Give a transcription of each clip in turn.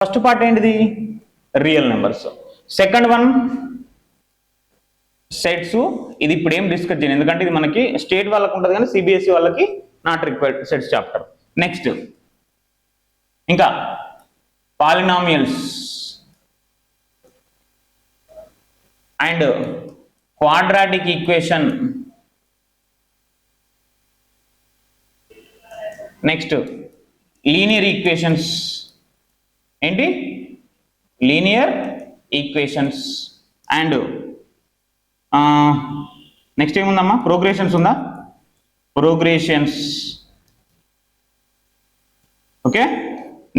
First part ఏంటిది? Real numbers. Second one sets. ఇది ఇప్పుడు ఏం డిస్కస్ చేయండి, ఎందుకంటే ఇది మనకి స్టేట్ వాళ్ళకి ఉంటుంది కానీ సిబిఎస్ఈ వాళ్ళకి not required sets chapter. Next ఇంకా polynomials and quadratic equation. Next linear equations. ఏంటి? Linear equations. అండ్ నెక్స్ట్ ఏముందమ్మా? ప్రోగ్రెషన్స్ ఉందా? Progressions. Okay.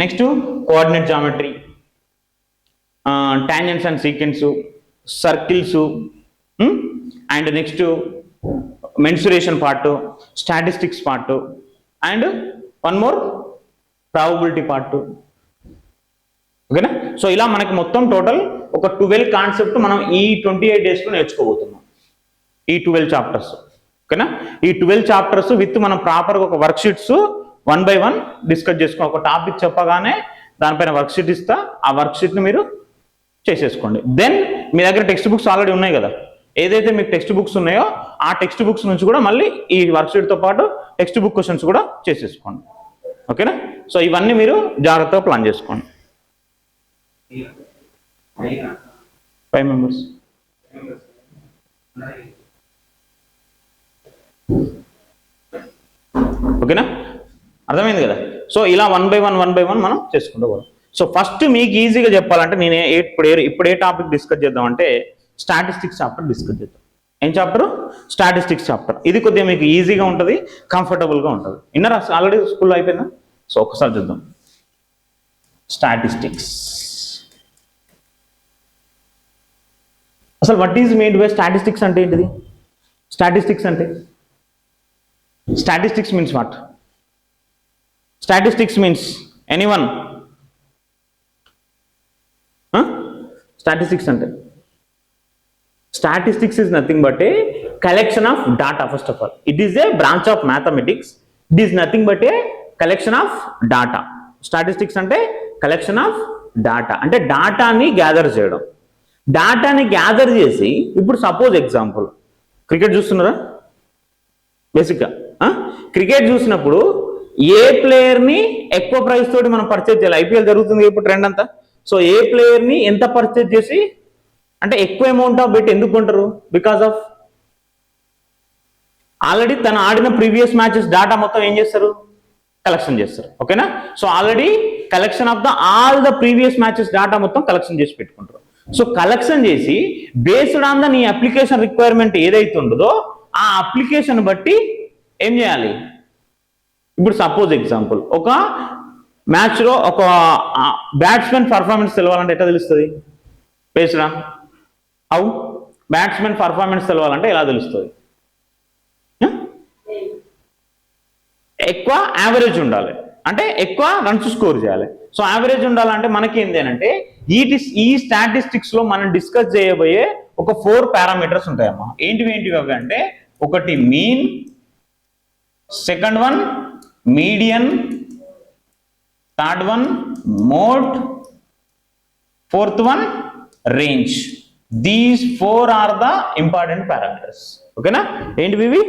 Next coordinate geometry, tangents and sequence, circles, and next mensuration part, statistics part, and one more probability part. ఓకేనా? So ఇలా మనకి మొత్తం total ఒక 12 concept మనం ఈ 28 డేస్లో నేర్చుకోబోతున్నాం, ఈ 12 చాప్టర్స్. ఓకేనా? ఈ 12 చాప్టర్స్ విత్ మనం ప్రాపర్గా ఒక వర్క్ షీట్స్ 1 by 1 డిస్కస్ చేసుకో. ఒక టాపిక్ చెప్పగానే దానిపైన వర్క్ షీట్ ఇస్తా, ఆ వర్క్ షీట్ని మీరు చేసేసుకోండి. దెన్ మీ దగ్గర టెక్స్ట్ బుక్స్ ఆల్రెడీ ఉన్నాయి కదా, ఏదైతే మీకు టెక్స్ట్ బుక్స్ ఉన్నాయో ఆ టెక్స్ట్ బుక్స్ నుంచి కూడా మళ్ళీ ఈ వర్క్ షీట్తో పాటు టెక్స్ట్ బుక్ క్వశ్చన్స్ కూడా చేసేసుకోండి. ఓకేనా? సో ఇవన్నీ మీరు జాగ్రత్తగా ప్లాన్ చేసుకోండి. 5 members. ఓకేనా? అర్థమైంది కదా? సో ఇలా 1 by 1 మనం చేసుకుంటూ పోదాం. సో ఫస్ట్ మీకు ఈజీగా చెప్పాలంటే నేను ఇప్పుడు ఏ టాపిక్ డిస్కస్ చేద్దామంటే స్టాటిస్టిక్స్ చాప్టర్ డిస్కస్ చేద్దాం. ఏం చాప్టర్? Statistics chapter. ఇది కొద్దిగా మీకు ఈజీగా ఉంటుంది, కంఫర్టబుల్గా ఉంటుంది. ఇన్నర్ ఆల్రెడీ స్కూల్లో అయిపోయిందా? సో ఒకసారి చూద్దాం. స్టాటిస్టిక్స్. అసలు what is made by statistics అంటే ఏంటిది? స్టాటిస్టిక్స్ అంటే statistics means what? Statistics means anyone? Statistics అంటే statistics is nothing but a collection of data. First of all it is a branch of mathematics. It is nothing but a collection of data. Statistics అంటే collection of data, అంటే డాటాని gather చేయడం. డాటాని gather చేసి, ఇప్పుడు suppose example cricket చూస్తున్నారా? బేసిక్గా cricket చూసినప్పుడు ఏ ప్లేయర్ని ఎక్కువ ప్రైస్ తోటి మనం పర్చేజ్ చేయాలి? ఐపీఎల్ జరుగుతుంది ఇప్పుడు ట్రెండ్ అంతా. సో ఏ ప్లేయర్ని ఎంత పర్చేజ్ చేసి, అంటే ఎక్కువ అమౌంట్ ఆఫ్ బెట్ ఎందుకు కొంటారు? బికాస్ ఆఫ్ ఆల్రెడీ తను ఆడిన ప్రీవియస్ మ్యాచెస్ డాటా మొత్తం ఏం చేస్తారు? కలెక్షన్ చేస్తారు. ఓకేనా? So already collection of all the previous matches data మొత్తం కలెక్షన్ చేసి పెట్టుకుంటారు. సో కలెక్షన్ చేసి బేస్డ్ ఆన్ ద నీ అప్లికేషన్ రిక్వైర్మెంట్ ఏదైతే ఉండదో ఆ అప్లికేషన్ బట్టి ఏం చేయాలి? ఇప్పుడు సపోజ్ ఎగ్జాంపుల్ ఒక మ్యాచ్లో ఒక బ్యాట్స్మెన్ పర్ఫార్మెన్స్ తెలవాలంటే ఎట్లా తెలుస్తుంది? Based on how? Batsmen performance తెలవాలంటే ఎలా తెలుస్తుంది? ఎక్కువ యావరేజ్ ఉండాలి, అంటే ఎక్కువ రన్స్ స్కోర్ చేయాలి. సో యావరేజ్ ఉండాలంటే మనకి ఏంటి అంటే ఈ స్టాటిస్టిక్స్ లో మనం డిస్కస్ చేయబోయే ఒక 4 పారామీటర్స్ ఉంటాయమ్మా. ఏంటివి అవి అంటే, ఒకటి mean, second one median, third one mode, fourth one range. These 4 are the important parameters. ఓకేనా? ఏంటివి ఇవి?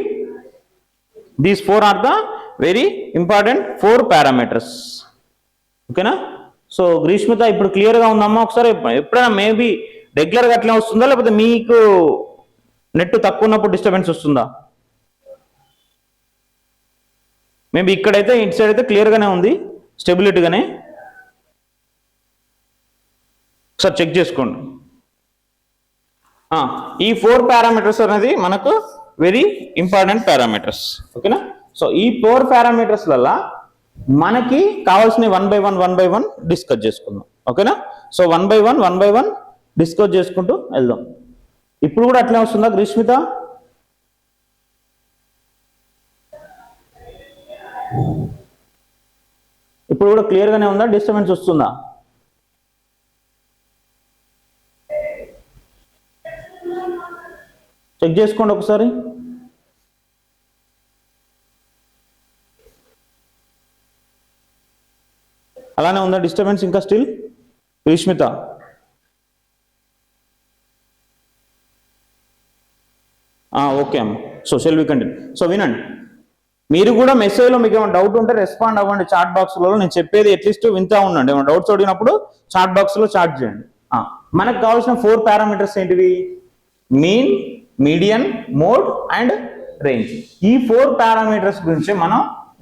These 4 are the very important 4 parameters. ఓకేనా? సో గ్రీష్మిత ఇప్పుడు క్లియర్గా ఉందమ్మా? ఒకసారి ఎప్పుడైనా మేబీ రెగ్యులర్గా అట్లా వస్తుందా, లేకపోతే మీకు నెట్ తక్కువ ఉన్నప్పుడు డిస్టర్బెన్స్ వస్తుందా? మేబీ ఇక్కడైతే ఇటు సైడ్ అయితే క్లియర్గానే ఉంది, స్టెబిలిటీగానే. ఒకసారి చెక్ చేసుకోండి. ఈ 4 పారామీటర్స్ అనేది మనకు వెరీ ఇంపార్టెంట్ పారామీటర్స్. ఓకేనా? సో ఈ 4 పారామీటర్స్లలో మనకి కావాల్సిన 1 by 1 డిస్కస్ చేసుకుందాం. ఓకేనా? సో 1 by 1 డిస్కస్ చేసుకుంటూ వెళ్దాం. ఇప్పుడు కూడా అట్లే వస్తుందా గ్రీష్మిత? ఇప్పుడు కూడా క్లియర్గానే ఉందా? డిస్టర్బెన్స్ వస్తుందా? చెక్ చేసుకోండి ఒకసారి. అలానే ఉందా డిస్టర్బెన్స్ ఇంకా స్టిల్? రిష్మిత ఓకే అమ్మ. So shall we continue. So వినండి, మీరు కూడా మెసేజ్లో మీకు ఏమైనా డౌట్ ఉంటే రెస్పాండ్ అవ్వండి చాట్ బాక్స్లో. నేను చెప్పేది అట్లీస్ట్ వింటా ఉండండి. ఏమైనా డౌట్స్ అడిగినప్పుడు చాట్ బాక్స్లో చాట్ చేయండి. మనకు కావాల్సిన 4 పారామీటర్స్ ఏంటివి? Mean, median, mode and range. ఈ 4 పారామీటర్స్ గురించి మనం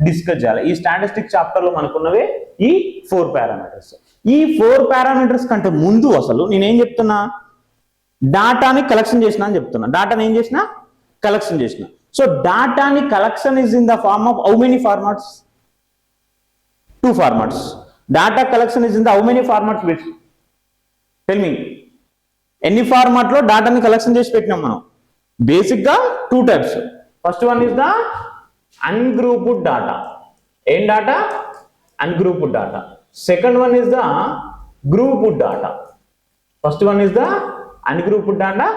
డిస్కస్ చేయాలి. ఈ స్టాటిస్టిక్స్ చాప్టర్ లో మనకున్నవే ఈ 4 పారామీటర్స్. ఈ 4 పారామీటర్స్ కంటే ముందు అసలు నేనేం చెప్తున్నా, డాటాని కలెక్షన్ చేసిన అని చెప్తున్నా. డాటాని ఏం చేసిన? కలెక్షన్ చేసిన. సో డాటాని collection is in the form of how many formats? 2 formats. Data collection is in the how many formats which? Tell me. ఎన్ని ఫార్మాట్ లో డాటాని కలెక్షన్ చేసి పెట్టినాం మనం? బేసిక్ గా 2 types. First one is the ungrouped data. ఏం data? Ungrouped data. Second one is the grouped data. First one is the ungrouped data,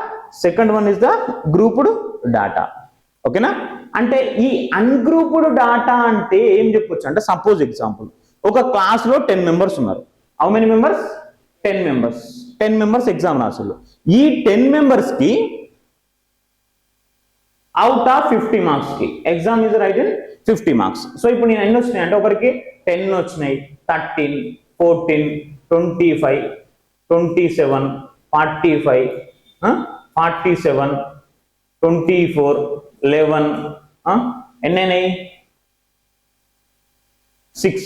second one is the grouped data. ఓకేనా? అంటే ఈ ungrouped data అంటే ఏం చెప్పొచ్చు అంటే, suppose example, ఒక class లో 10 మెంబర్స్ ఉన్నారు. How many members? 10 members. 10 members exam రాసారు. ఈ 10 మెంబర్స్ కి అవుట్ ఆఫ్ 50 మార్క్స్ కి exam is right in 50 marks. So ఇప్పుడు నేను ఎన్ని వచ్చినాయి అంటే, ఒకరికి 10 వచ్చినాయి, 13, 14, 25, 27, 45, 47, 24, 11, ఎన్నైనాయి? 6.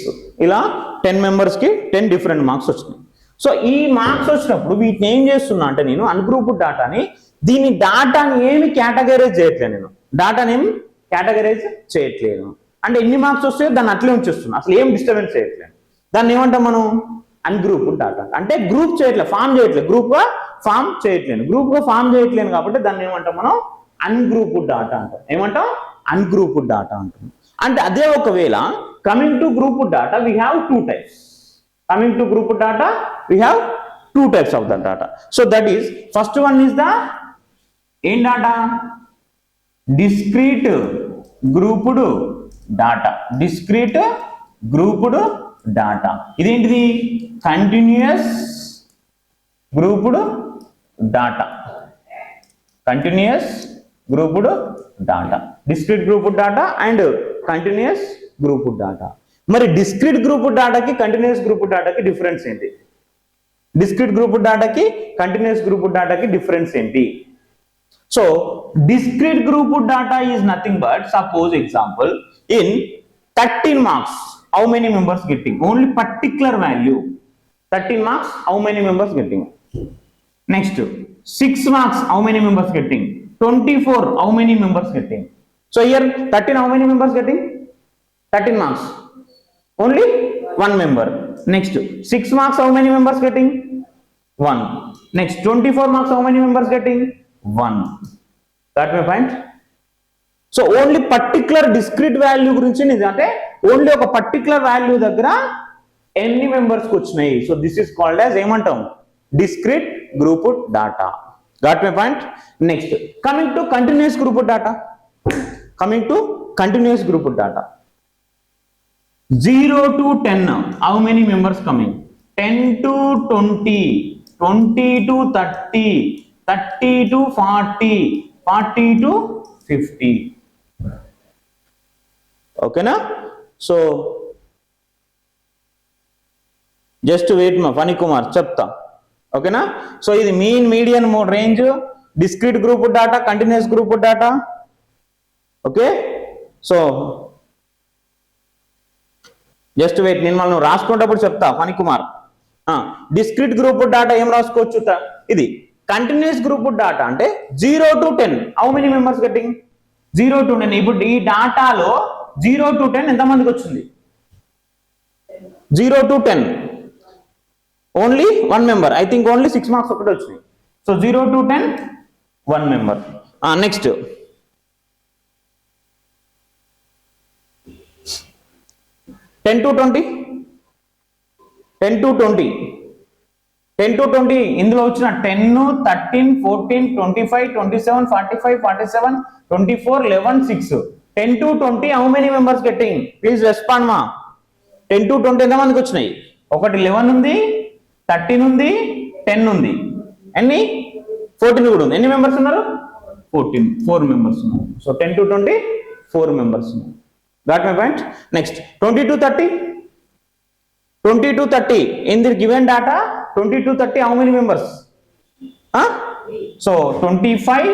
ఇలా 10 మెంబర్స్ కి 10 డిఫరెంట్ మార్క్స్ వచ్చినాయి. సో ఈ మార్క్స్ వచ్చినప్పుడు వీటిని ఏం చేస్తున్నా అంటే, నేను అన్గ్రూప్డ్ డాటాని, దీని డాటాని ఏమి కేటగరైజ్ చేయట్లేదు. నేను డాటాని ఏమి కేటగరైజ్ చేయట్లేదు. అంటే ఎన్ని మార్క్స్ వస్తాయో దాన్ని అట్లే ఉంచేస్తున్నా, అసలు ఏం డిస్టర్బెన్స్ చేయట్లేదు. దాన్ని ఏమంటాం మనం? Ungrouped data. అంటే గ్రూప్ చేయట్లేదు, ఫామ్ చేయట్లేదు, గ్రూప్ గా ఫామ్ చేయట్లేదు. గ్రూప్ గా ఫామ్ చేయట్లేదు కాబట్టి దాన్ని ఏమంటాం మనం? అన్గ్రూప్డ్ డాటా అంటాం. ఏమంటాం? అన్గ్రూప్డ్ డాటా అంటాం. అంటే అదే ఒకవేళ coming to grouped data we have 2 types. Coming to group data, we have 2 types of the data. So that is, first one is the in data, discrete grouped data. Discrete grouped data. Identi continuous grouped data. Continuous grouped data. Discrete grouped data and continuous grouped data. మరి discrete group డాటాకి continuous group డాటాకి difference ఏంటి? Discrete group డాటాకి continuous group డాటాకి difference ఏంటి? So discrete group data is nothing but, suppose example, in 13 marks how many members getting? Only particular value 13 marks how many members getting? Next 6 marks how many members getting? 24 how many members getting? So here 13 how many members getting? 13 marks. Only 1 member. Next 6 marks how many members getting? 1. Next 24 marks how many members getting? 1. Got my point? So only particular discrete value గురించి అంటే only ఒక particular value దగ్గర ఎన్ని members కి వచ్చినాయి. So this is called as ఏమంటాం? Discrete grouped data. Got my point? Next coming to continuous grouped data. Coming to continuous grouped data. 0 to 10, how many members coming? 10 to 20, 20 to 30, 30 to 40, 40 to 50. Okay na? So just wait ma, Fani Kumar chepta. Okay na? So ఇది mean, median, mode, range, discrete grouped data, continuous grouped data. Okay? So just wait, నేను మనం రాసుకునేటప్పుడు చెప్తా Phani Kumar. Discrete group data ఏం రాసుకోవచ్చు? ఇది continuous group data అంటే 0 to 10 how many members getting? 0 to 10. ఇప్పుడు ఈ డాటాలో 0 to 10 ఎంతమందికి వచ్చింది? 0 to 10 only 1 member. I think only 6 marks ఒకటి వచ్చినాయి. So 0 to 10 1 member. Next 10 to 20, 10 to 20, 10 to 20 ఇందులో వచ్చిన 10, 13, 14, 25, 27, 45, 47, 24, 11, 6. 10 to 20 how many members getting? Please respond ma. 10 to 20 ఎంతమందికి వచ్చినాయి? ఒకటి 11 ఉంది, 13 ఉంది, 10 ఉంది, ఎన్ని 14 కూడా ఉంది. ఎన్ని మెంబర్స్ ఉన్నారు? 4 మెంబర్స్ ఉన్నారు. సో 10 to 20 4 మెంబర్స్ ఉన్నారు. Got my point. Next 20 to 30. 20 to 30 in the given data, 20 to 30 how many members? So 25,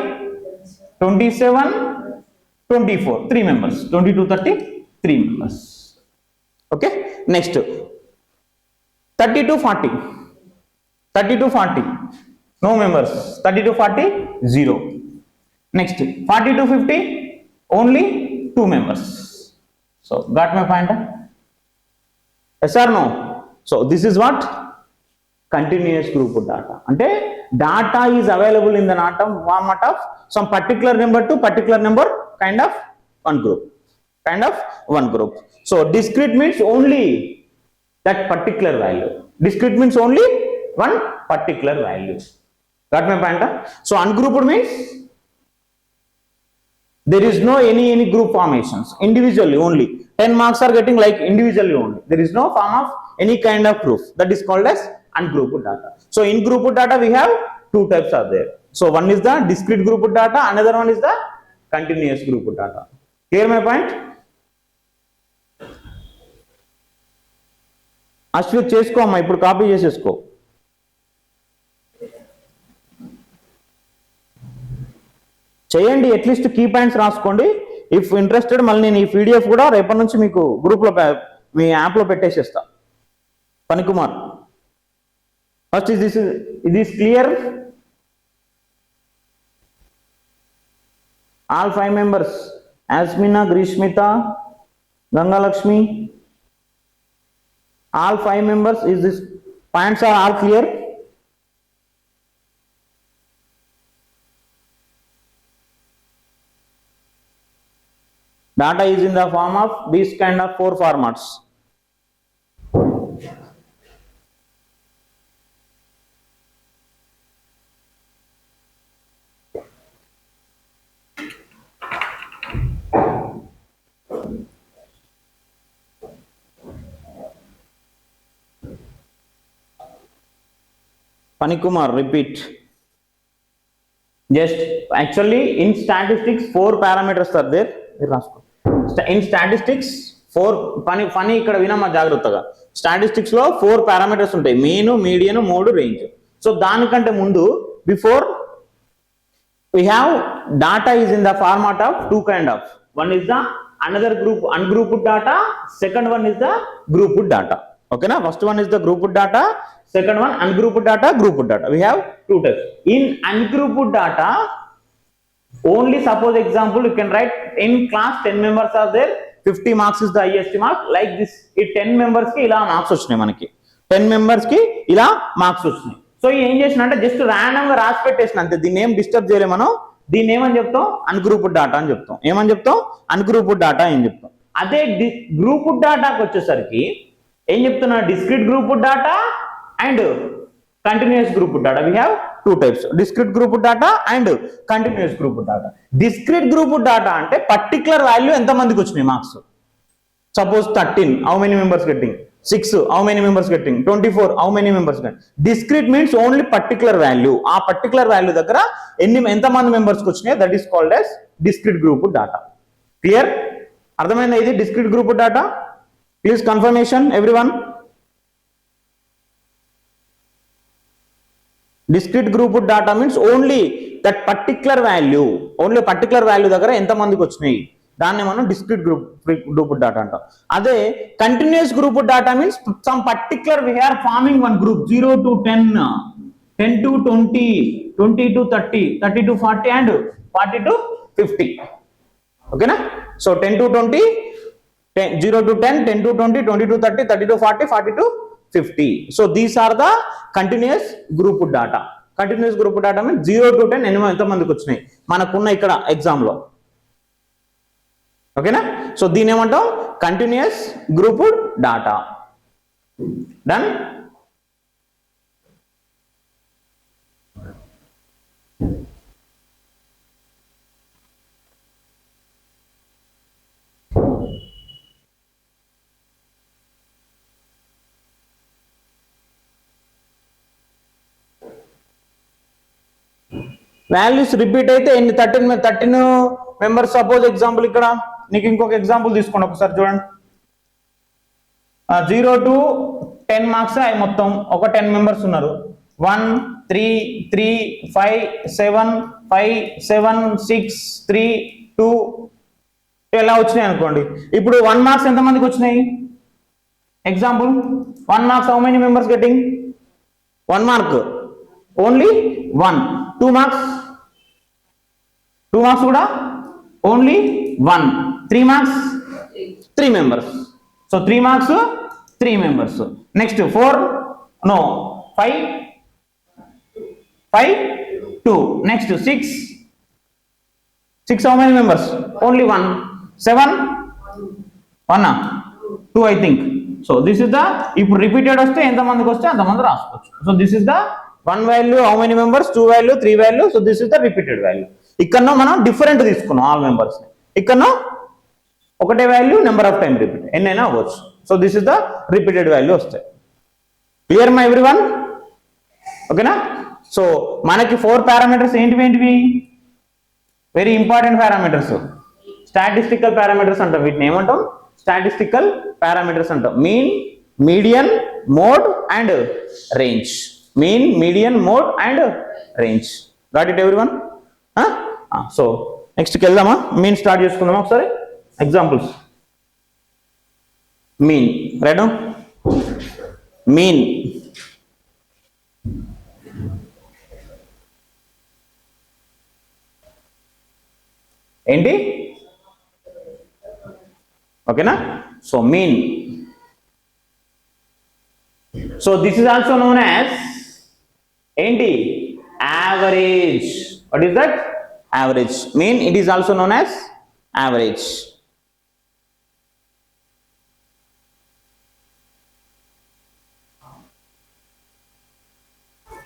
27, 24, 3 members. 20 to 30 3 members. Okay, next 30 to 40. 30 to 40 no members. 30 to 40 0. Next 40 to 50 only 2 members. So got my point? Yes or no? So this is what continuous group data. Ante data is available in the format of some particular number to particular number, kind of one group. So discrete means only that particular value. Discrete means only one particular value. Got my point? So ungrouped means there is no any group formations. Individually only 10 marks are getting like individually only. There is no form of any kind of proof. That is called as ungrouped data. So in grouped data we have two types are there. So one is the discrete grouped data, another one is the continuous grouped data. Clear my point? Ashwith చేసుకో అమ్మా, ఇప్పుడు copy చేసేసుకో. చేయండి, at least key points రాసుకోండి. If interested మళ్ళీ నేను ఈ PDF కూడా రేపటి నుంచి మీకు గ్రూప్లో మీ యాప్లో పెట్టేసేస్తా. పనికుమార్ ఫస్ట్ ఇది clear. All 5 members Yasmina, Greeshmitha, Gangalakshmi, all 5 members. Is this points are all clear? Data is in the form of these kind of 4 formats. Panikumar, repeat. Just actually in statistics 4 parameters are there. In statistics 4 funny ikkada vinama jagrataga. Statistics lo 4 parameters untayi: mean, median, mode, range. So danikante mundu before we have data is in the format of two kind of. One is the another group ungrouped data, second one is the grouped data. Okay na, first one is the grouped data, second one ungrouped data, grouped data. We have two types. In ungrouped data only, suppose example you can write in class 10 members are there, 50 marks is the highest mark. Like this, ఈ 10 members కి ఇలా marks వచ్చినాయి, మనకి 10 members కి ఇలా marks వచ్చినాయి. So ఏం చేసిన అంటే జస్ట్ ర్యాండమ్ గా రాసి పెట్టేసిన అంతే. దీన్ని ఏం డిస్టర్బ్ చేయలేము మనం. దీన్ని ఏమని చెప్తాం? అన్గ్రూప్డ్ డాటా అని చెప్తాం. ఏమని చెప్తాం? అన్గ్రూప్డ్ డాటా అని చెప్తాం. అదే గ్రూప్డ్ డాటాకి వచ్చేసరికి ఏం చెప్తున్నా? Discrete grouped data and continuous grouped data. We have two types: discrete grouped data and continuous grouped data. Discrete grouped data ante particular value enta mandiki vachinayi marks. Suppose 13, how many members getting? 6, how many members getting? 24, how many members getting? Discrete means only particular value. Aa particular value daggara enta mandi members ki vachinayi, that is called as discrete grouped data. Clear? Ardhamainda idi discrete grouped data? Please confirmation everyone. Discrete grouped data means only that particular value, only particular value దగ్గర ఎంత మందికి వచ్చినాయి, దాన్ని మనం discrete grouped data అంటాం. అదే continuous grouped data means some particular we are forming one group 0 to 10, 10 to 20, 20 to 30, 30 to 40 and 40 to 50. Okay na? So 10 to 20, 0 to 10, 10 to 20, 20 to 30, 30 to 40, 40 to 50. So these are the continuous grouped data. Continuous grouped data means 0 to 10 ఎంత మందికి వచ్చినాయి మనకున్న ఇక్కడ exam లో. ఓకేనా? So దీని ఏమంటాం? Continuous grouped data. Done. Values repeat అయితే ఎన్ని 13 మెంబర్స్. సపోజ్ ఎగ్జాంపుల్ ఇక్కడ నీకు ఇంకొక ఎగ్జాంపుల్ తీసుకోండి ఒకసారి చూడండి. 0 to 10 మార్క్స్ అవి మొత్తం ఒక 10 మెంబర్స్ ఉన్నారు. 1 3 3 5 7 5 7 6 3 2 ఇలా వచ్చినాయి అనుకోండి. ఇప్పుడు 1 మార్క్స్ ఎంత మందికి వచ్చినాయి? Example 1 marks how many members getting? 1 mark only 1. 2 marks కూడా only 1. 3 marks 3 members. So 3 marks 3 members. Next 4 no 5 2. Next 6 how many members? Only 1. 7 1 2 I think. So this is the, ఇప్పుడు రిపీటెడ్ వస్తే ఎంతమందికి వస్తే అంతమంది రాసుకోవచ్చు. So this is the 1 value how many members, 2 value 3 value. So this is the repeated value. ఇక్కడనో మనం different తీసుకున్నాం all members. ఇక్కడనో ఒకటే value number of time repeat ఎన్నైనా అవ్వచ్చు. So this is the repeated value వస్తాయి. Clear my everyone? ఓకేనా? So మనకి 4 పారామీటర్స్ ఏంటివి? Very important parameters, statistical parameters అంటాం. వీటిని ఏమంటాం? స్టాటిస్టికల్ పారామీటర్స్ అంటాం. Mean, median, mode and range. Mean, median, mode and range. Got it everyone? So నెక్స్ట్కి వెళ్దామా? మీన్ స్టార్ట్ చేసుకుందామా ఒకసారి? ఎగ్జాంపుల్స్. Mean right. మీన్ ఏంటి? ఓకేనా? So mean. So this is also known as ఏంటి? Average. What is that? Average. Mean it is also known as average.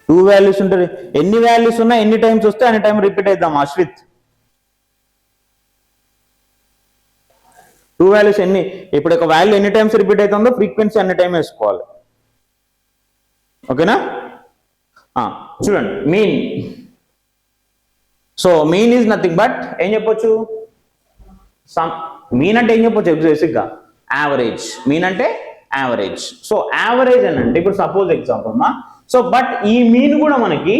Two values ఉంటుంది. ఎన్ని values ఉన్నా ఎన్ని టైమ్స్ వస్తే అన్ని టైం రిపీట్ అవుతాం. అశ్విత్, 2 వాల్యూస్ ఎన్ని, ఇప్పుడు ఒక వాల్యూ ఎన్ని టైమ్స్ రిపీట్ అవుతుందో ఫ్రీక్వెన్సీ అన్ని టైం వేసుకోవాలి. ఓకేనా? చూడండి mean. So mean is nothing but ఏం చెప్పొచ్చు? మీన్ అంటే ఏం చెప్పొచ్చు? బేసిక్గా యావరేజ్. మీన్ అంటే యావరేజ్. సో యావరేజ్ అని అంటే ఇప్పుడు సపోజ్ ఎగ్జాంపుల్ మా, సో బట్ ఈ మీన్ కూడా మనకి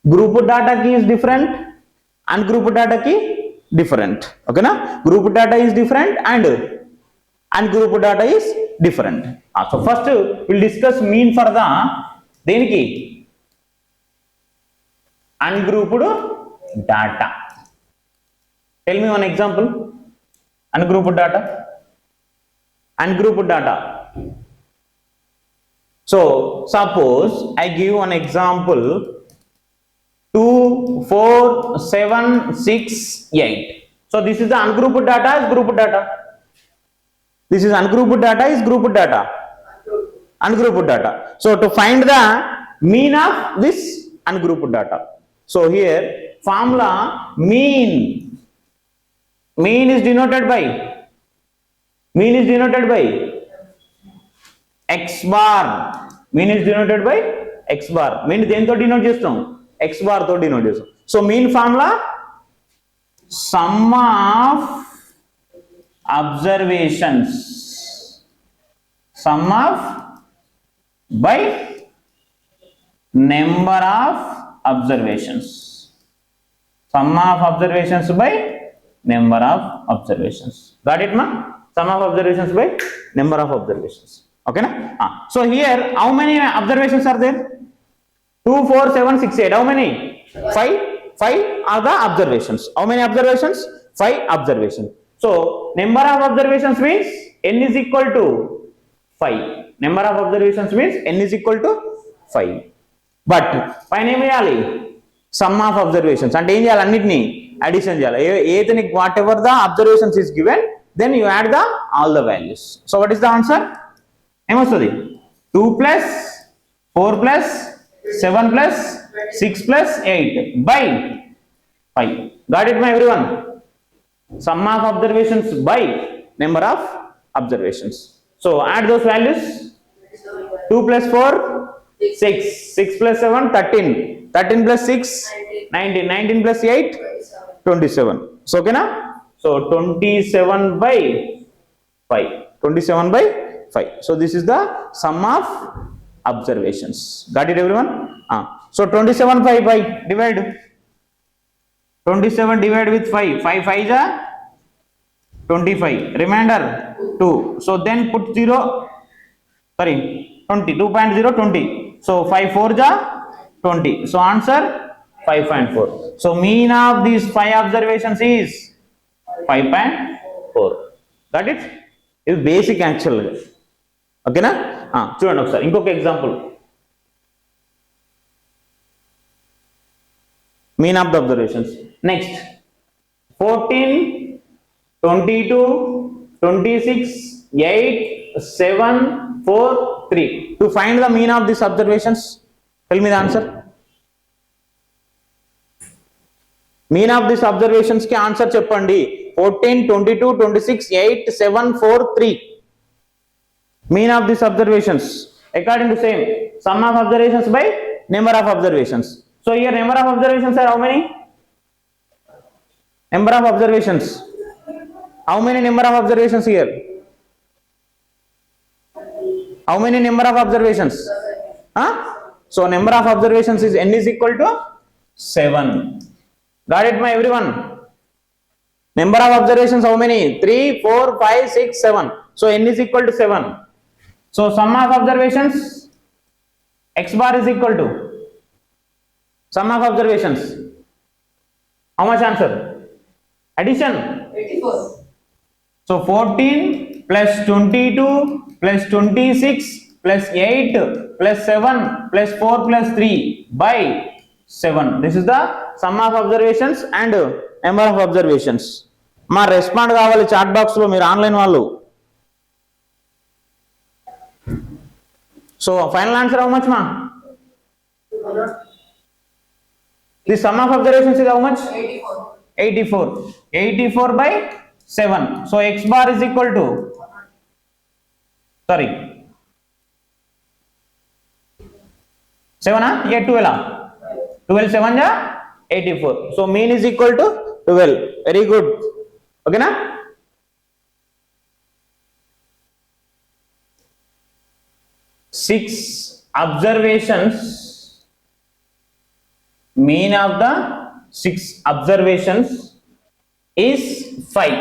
గ్రూప్ డాటాకి ఈజ్ డిఫరెంట్, అన్ గ్రూప్ డాటాకి డిఫరెంట్. ఓకేనా? Group data is different and ungroup data is different. So first will discuss mean for the దేనికి? Ungrouped data. Tell me one example. Ungrouped data. Ungrouped data. So suppose I give one example 2, 4, 7, 6, 8. So this is the ungrouped data, is grouped data. This is ungrouped data, is grouped data. Ungrouped data. So to find the mean of this ungrouped data. So here formula mean. Mean is denoted by x bar. Mean is denoted by x bar. Mean దేంతో denote చేస్తాం? x bar తో denote చేస్తాం. So mean formula some of observations, some of by number of observations, some of observations by number of observations. Got it ma? Sum of observations by number of observations. Okay na? So here how many observations are there? 2, 4, 7, 6, 8. How many? 5 are the observations. How many observations? 5 observations. So number of observations means n is equal to 5. Number of observations means n is equal to 5. But పైన ఏం చేయాలి? Some of observations అంటే ఏం చేయాలి? అన్నిటిని addition చేయాలి. ఏతని whatever the observations is given, then you add the all the values. So what is the answer? ఏమొస్తుంది? 2 + 4 + 7 + 6 + 8 by 5. Got it my everyone? Sum of observations by number of observations. So add those values. 2 + 4 6, 6 + 7 13, 13 + 6 19. 19 plus 8, 27. So okay na? So 27 by 5. 27 by 5. So this is the sum of observations. Got it everyone? So 27 by divide. 27 divided with 5. 5 5 is 25. Remainder 2. So then put 0. Sorry, 20. 2.0 20. So 5 4 is 20. So answer 5.4. So mean of these 5 observations is 5.4. Got it? It's basic actually. Okay na? చూడండి ఒకసారి ఇంకొక example. Mean of the observations. Next, 14, 22, 26, 8, 7, 4, 3. To find the mean of these observations, tell me the answer. Mean of these observations ki answer cheppandi. 14, 22, 26, 8, 7, 4, 3. Mean of these observations according to same sum of observations by number of observations. So here number of observations are how many? Number of observations. How many number of observations here? How many number of observations? So number of observations is n is equal to 7. Got it my everyone? Number of observations how many? 3, 4, 5, 6, 7. So n is equal to 7. So sum of observations x bar is equal to sum of observations. How much answer? Addition 84. So 14 plus 22 plus 26 plus 8 plus 7 plus 4 plus 3 by 7. This is the sum of observations and number of observations. మా respond కావాలి chat box లో మీరు online వాళ్ళు. So final answer how much మా? The sum of observations is how much? 84. 84 by 7. So x bar is equal to, sorry, 7 yeah 12 12 7 ja 84. So mean is equal to 12. Very good. Okay na? Six observations. Mean of the 6 observations is 5.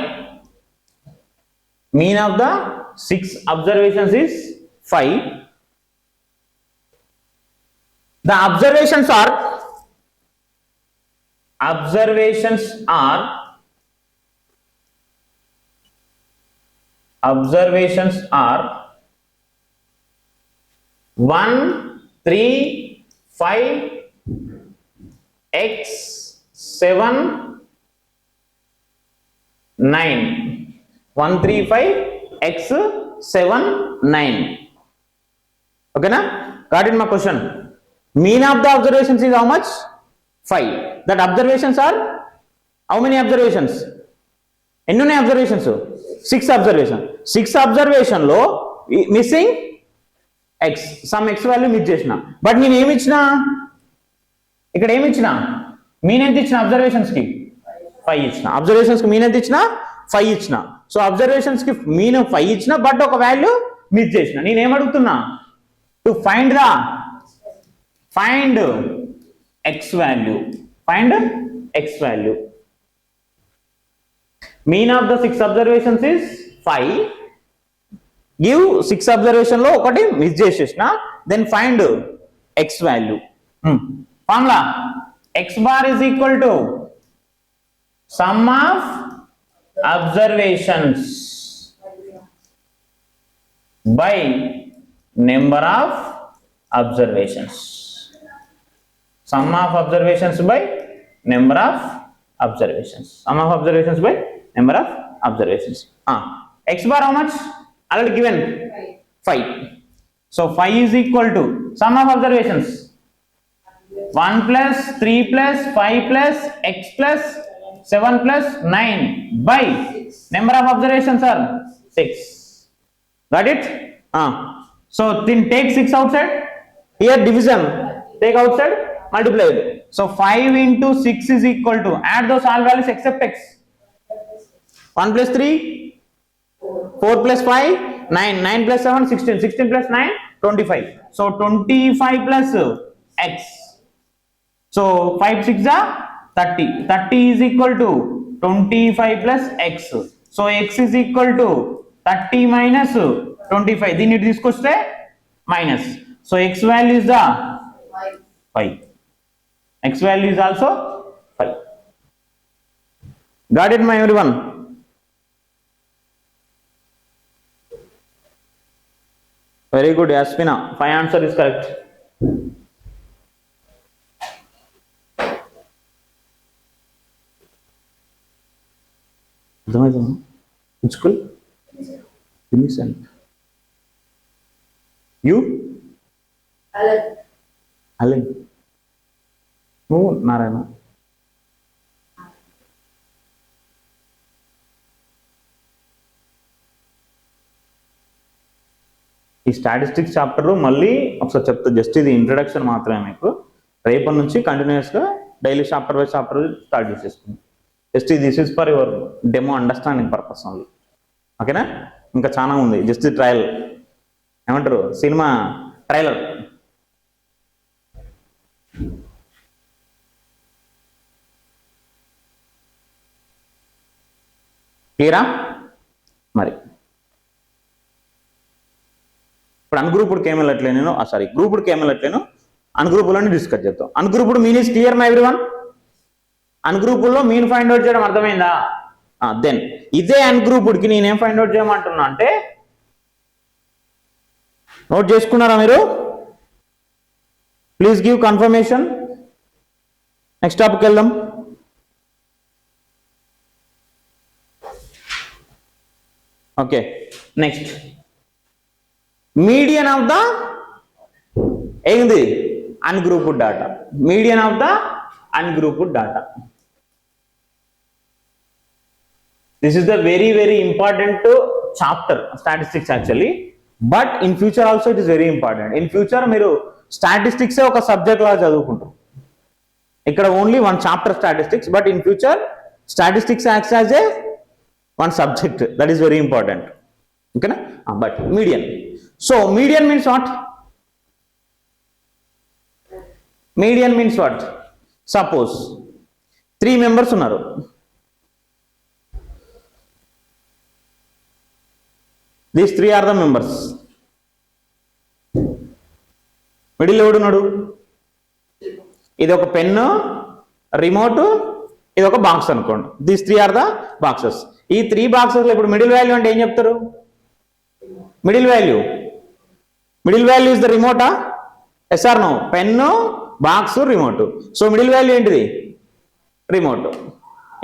Mean of the 6 observations is 5. The observations are 1, 3, 5, x, 7, 9. 1, 3, 5, x, 7, 9. Okay na? Got it my question? Mean of the observations is how much? 5. That observations are how many observations? ఎన్ని ఉన్నాయి observations? 6 observations. 6 observation లో missing x, some x value miss చేసిన. But నేను ఏమి ఇచ్చినా ఇక్కడ ఏమి ఇచ్చిన? మీన్ ఎంత ఇచ్చిన అబ్జర్వేషన్స్ కి? 5 ఇచ్చిన. అబ్జర్వేషన్స్ కి మీన్ ఎంత ఇచ్చిన? 5 ఇచ్చిన. సో అబ్జర్వేషన్స్ కి మీన్ 5 ఇచ్చిన, బట్ ఒక వాల్యూ మిస్ చేసిన. నేను ఏం అడుగుతున్నా? To find x value. Find x value. Mean of the 6 observations is 5. Give 6 observation లో ఒకటి మిస్ చేసేసిన, then find x value. Formula x bar is equal to sum of observations by number of observations. Sum of observations by number of observations. Sum of observations by number of observations. X bar how much? Already given 5. So 5 is equal to sum of observations 1 plus 3 plus 5 plus x plus 7 plus 9 by number of observations are 6. Got it? So then take 6 outside. Here division. Take outside multiply it. So 5 into 6 is equal to, add those all values except x. 1 plus 3, 4 plus 5, 9, 9 plus 7, 16, 16 plus 9, 25. So 25 plus x. So 5 6 are 30. 30 is equal to 25 plus x. So x is equal to 30 minus 25. Then it is equal to minus. So x value is the 5. X value is also 5. Got it, my everyone? Very good, Yasmina. 5 answer is correct. Which school? Innocent. You? Alan. No, Narayana. ఈ statistics chapter మళ్ళీ ఒకసారి చెప్తా, just ఇది introduction మాత్రమే. మీకు రేపటి నుంచి కంటిన్యూస్గా daily chapter by chapter start చేసేసుకుంది. Just this is for your demo understanding purpose only. ఓకేనా? ఇంకా చాలా ఉంది, జస్ట్ ట్రయల్, ఏమంటారు, సినిమా ట్రైలర్. క్లియరా? మరి ఇప్పుడు అన్గ్రూప్డ్ కేమెల్ అట్లే నేను గ్రూప్డ్ కేమెల్ అట్లేను అన్గ్రూపుల్లోనే డిస్కస్ చేద్దాం. Ungrouped mean is clear my everyone? అన్గ్రూపుల్లో మీన్ ఫైండ్ అవుట్ చేయడం అర్థమైందా? దెన్ ఇదే అన్గ్రూప్డ్కి నేనేం ఫైండ్ అవుట్ చేయమంటున్నా అంటే, నోట్ చేసుకున్నారా మీరు? Please give confirmation. Next topic వెళ్దాం. Okay, next median of the ఏంది ungrouped data. Median of the ungrouped data. This is the very very important chapter statistics actually, but in future also it is very important. In future మీరు statistics ఒక subject లాగా చదువుకుంటారు. ఇక్కడ only one chapter statistics, but in future statistics acts as a one subject. That is very important. Okay na? But median. So median means what? Median means what? Suppose 3 members unnaru. These 3 are the members. Middle ఎవడు ఉన్నాడు? ఇది ఒక pen, remote, ఇది ఒక box అనుకోండి. These 3 are the boxes. ఈ 3 బాక్సెస్లో ఇప్పుడు మిడిల్ వాల్యూ అంటే ఏం చెప్తారు? మిడిల్ వాల్యూ ఇస్ ద రిమోటా? Yes or no? Pen, box, remote. So middle value ఏంటిది? రిమోట్.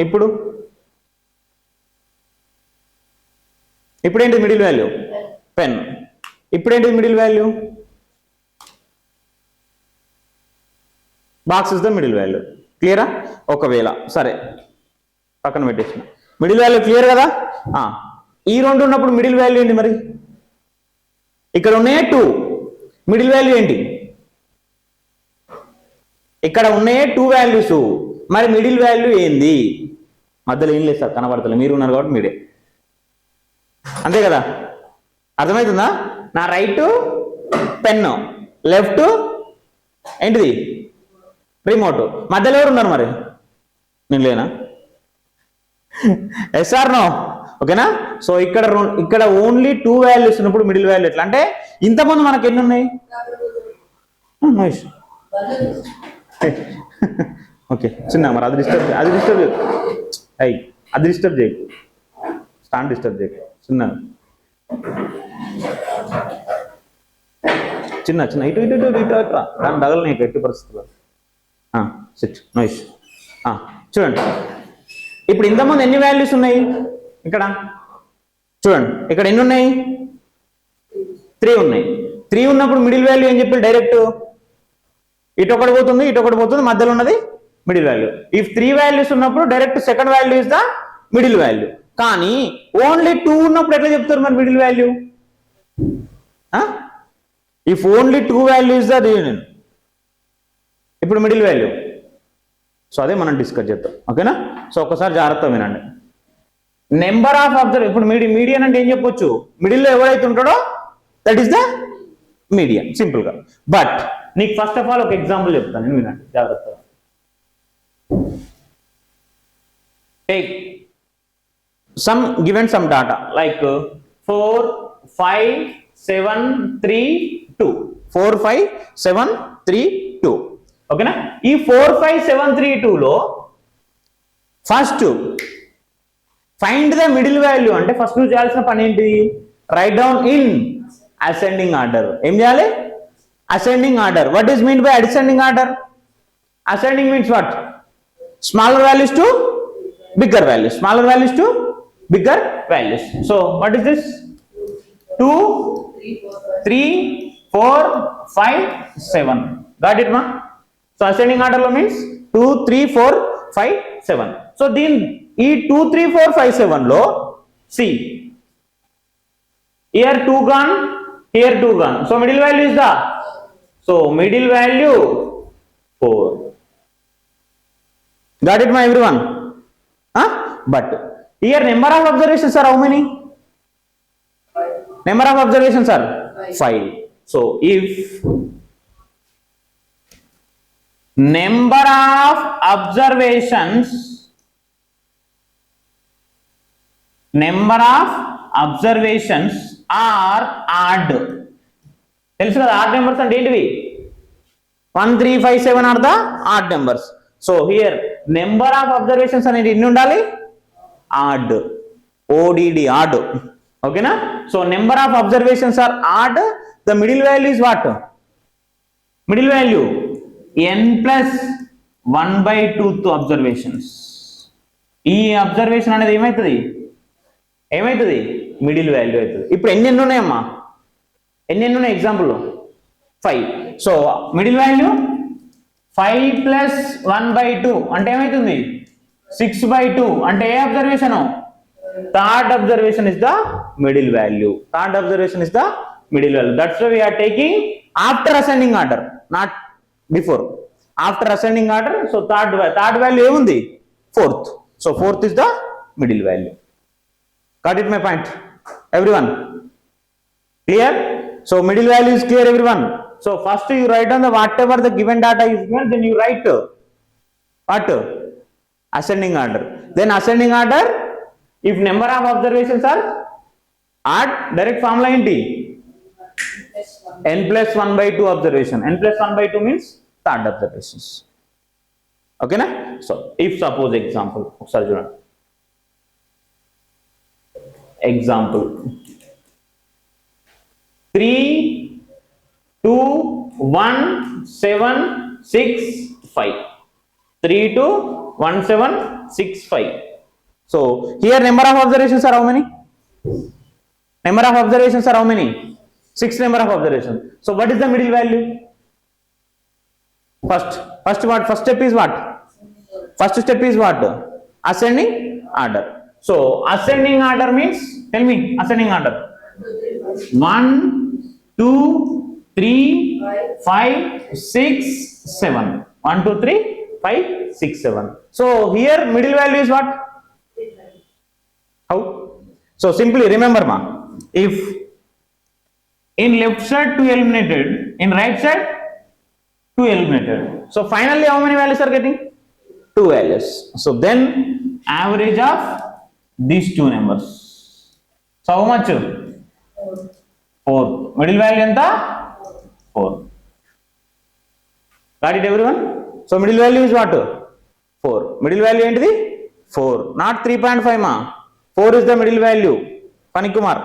ఇప్పుడు ఏంటి మిడిల్ వాల్యూ? పెన్. ఇప్పుడేంటి middle value? Box is the middle value. క్లియరా? ఒకవేళ సరే పక్కన పెట్టేసిన మిడిల్ వాల్యూ క్లియర్ కదా? ఈ 2 ఉన్నప్పుడు మిడిల్ వాల్యూ ఏంటి మరి? ఇక్కడ ఉన్నాయే 2, మిడిల్ వాల్యూ ఏంటి? ఇక్కడ ఉన్నాయే 2 వాల్యూస్, మరి మిడిల్ వాల్యూ ఏంది? మధ్యలో ఏం లేదు సార్, కనబడతలే, మీరు ఉన్నారు కాబట్టి మీరే, అంతే కదా? అర్థమవుతుందా? నా రైట్ పెన్, లెఫ్ట్ ఏంటిది? రిమోట్. మధ్యలో ఎవరు ఉన్నారు మరి? నేను లేనా? Yes or no? ఓకేనా? సో ఇక్కడ ఓన్లీ 2 వాల్యూస్ ఉన్నప్పుడు మిడిల్ వాల్యూ ఎట్లా అంటే, ఇంతకుముందు మనకి ఎన్ని ఉన్నాయి? ఓకే, చిన్న మరి అది డిస్టర్బ్ చేయకు, స్టాండ్ డిస్టర్బ్ చేయకు, చిన్న ఇటు దాన్ని డగలు నీకు ఎట్టి పరిస్థితుల్లో. నోయిస్. చూడండి, ఇప్పుడు ఇంతకుముందు ఎన్ని వాల్యూస్ ఉన్నాయి? ఇక్కడ చూడండి, ఇక్కడ ఎన్ని ఉన్నాయి? 3 ఉన్నాయి. 3 ఉన్నప్పుడు మిడిల్ వాల్యూ ఏం చెప్పి డైరెక్ట్ ఇటొకటి పోతుంది, మధ్యలో ఉన్నది మిడిల్ వాల్యూ. ఇఫ్ 3 వాల్యూస్ ఉన్నప్పుడు direct second value is the middle value. కానీ ఓన్లీ 2 ఉన్నప్పుడు ఎట్లా చెప్తారు మరి middle value? If only 2 value is the reason, ఇప్పుడు మిడిల్ వాల్యూ. సో అదే మనం డిస్కస్ చేద్దాం. ఓకేనా? సో ఒకసారి జాగ్రత్త వినండి. నెంబర్ ఆఫ్ అబ్జర్వ్, ఇప్పుడు మీడియన్ అంటే ఏం చెప్పొచ్చు? మిడిల్లో ఎవరైతే ఉంటాడో that is the median, simple గా. బట్ నీకు ఫస్ట్ ఆఫ్ ఆల్ ఒక ఎగ్జాంపుల్ చెప్తాను, నేను వినండి జాగ్రత్తగా. Take some data like 4 5 7 3 2 4 5 7 3 2. ఓకేనా? ఈ 4 5 7 3 2 లో first find the middle value అంటే ఫస్ట్ నువ్వు చేయాల్సిన పని ఏంటి? Right down in ascending order. ఏం చేయాలి? Ascending order. What is mean by ascending order? Ascending means what? Smaller values to bigger values, smaller values to bigger values. So what is this? 2 3 4 5 7. Got it ma? So ascending order lo means 2 3 4 5 7. So din ee 2 3 4 5 7 lo see here 2 gone, here 2 gone. So middle value is the, so middle value 4. Got it ma everyone? But here number of observations are how many? Number of observations are 5. So if number of observations are odd, తెలుసు కదా odd numbers అంటే ఏంటివి? 1 3 5 7 are the odd numbers. So here number of observations అనేది ఎన్ని ఉండాలి? odd, odd, odd. Okay na? So number of observations are odd. The middle value is what? Middle value n plus 1/2 observations. ఈ observation అనేది ఏమైతుంది? Middle value అవుతుంది. ఇప్పుడు ఎన్ని ఉన్నాయమ్మా? ఎన్ని ఉన్నాయి example? 5. So middle value 5 plus 1/2 అంటే ఏమైతుంది? 6/2. అంటే ఏ observation? Third observation is the middle value. Third observation is the middle value. That's why we are taking after ascending order, not before. After ascending order. So third value ఏముంది? 4th. So 4th is the middle value. Got it my point everyone? Clear? So middle value is clear everyone? So first you right on the whatever the given data is given, then you write what? Ascending order. Then ascending order, if number of observations are odd, direct formula enti n plus 1/2 observation. N plus 1/2 means third observations. Okay na? So if suppose example, ఒకసారి చూడండి example 3 2 1 7 6 5. 3 2 1 7 6 5. So here number of observations are how many? Number of observations are how many? 6 number of observations. So what is the middle value? First what? First step is what? First step is what? Ascending order. So ascending order means, tell me ascending order. 1 2 3 5 6 7. 1 2 3 5 6 7. So here middle value is what? How? So simply remember ma, if in left side 2 eliminated, in right side 2 eliminated, so finally how many values are getting? 2 values. So then average of these two numbers, so how much? 4. Middle value enta? 4. Got it everyone? So middle value is what? 4. Middle value ఏంటిది? 4, not 3.5 ma. 4 is the middle value. Panikumar.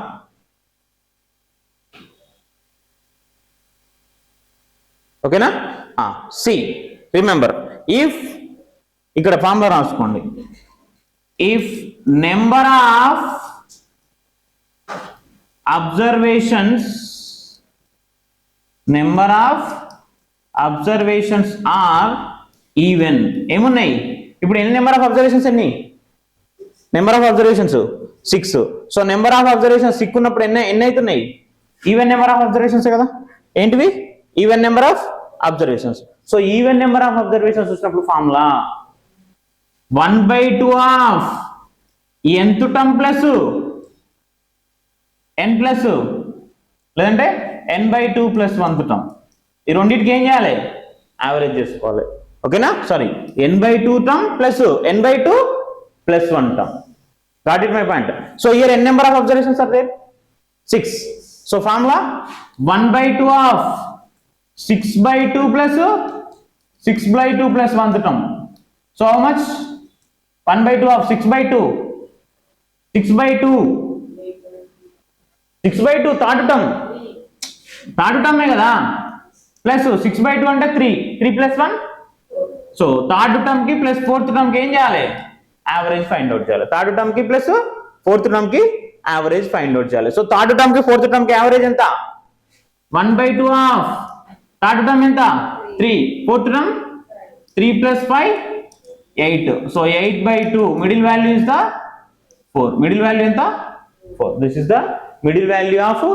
Okay na? See, remember, if ఇక్కడ formula రాసుకోండి. If number of observations are even. ఏమున్నాయి ఇప్పుడు? ఎన్ని number of observations? ఎన్ని number of observations? 6. So number of observations 6 ఉన్నప్పుడు ఎన్ని అవుతున్నాయి? ఈవెన్ నెంబర్ ఆఫ్ అబ్జర్వేషన్స్ కదా. ఏంటివి? Even number of observations. So even number of observations వచ్చినప్పుడు formula 1/2 of nth term plus n plus లేదంటే n/2 ప్లస్ 1th టర్మ్. ఈ రెండింటికి ఏం చేయాలి? యావరేజ్ చేసుకోవాలి. ఓకేనా? Sorry, n/2 term plus n/2 plus 1 term. Got it my point? So here n number of observations are there 6. So formula 1/2 of 6/2 plus 6/2 plus 1th term. So how much? 1/2 of 6/2 6/2 third term కదా, plus 6/2 అంటే 3 ప్లస్ 1. So third term కి plus fourth term కి ఏం చేయాలి? Average find out చేయాలి. Third term కి plus fourth term కి యావరేజ్ ఫైండ్ అవుట్ చేయాలి. సో థర్డ్ టర్మ్ కి ఫోర్త్ టర్మ్ కి యావరేజ్ ఎంత? 1/2 ఆఫ్ థర్డ్ టర్మ్ ఎంత? 3, fourth term 3 plus 5 8. So 8/2 middle value is the 4. Middle value ఎంత? 4. This is the middle value of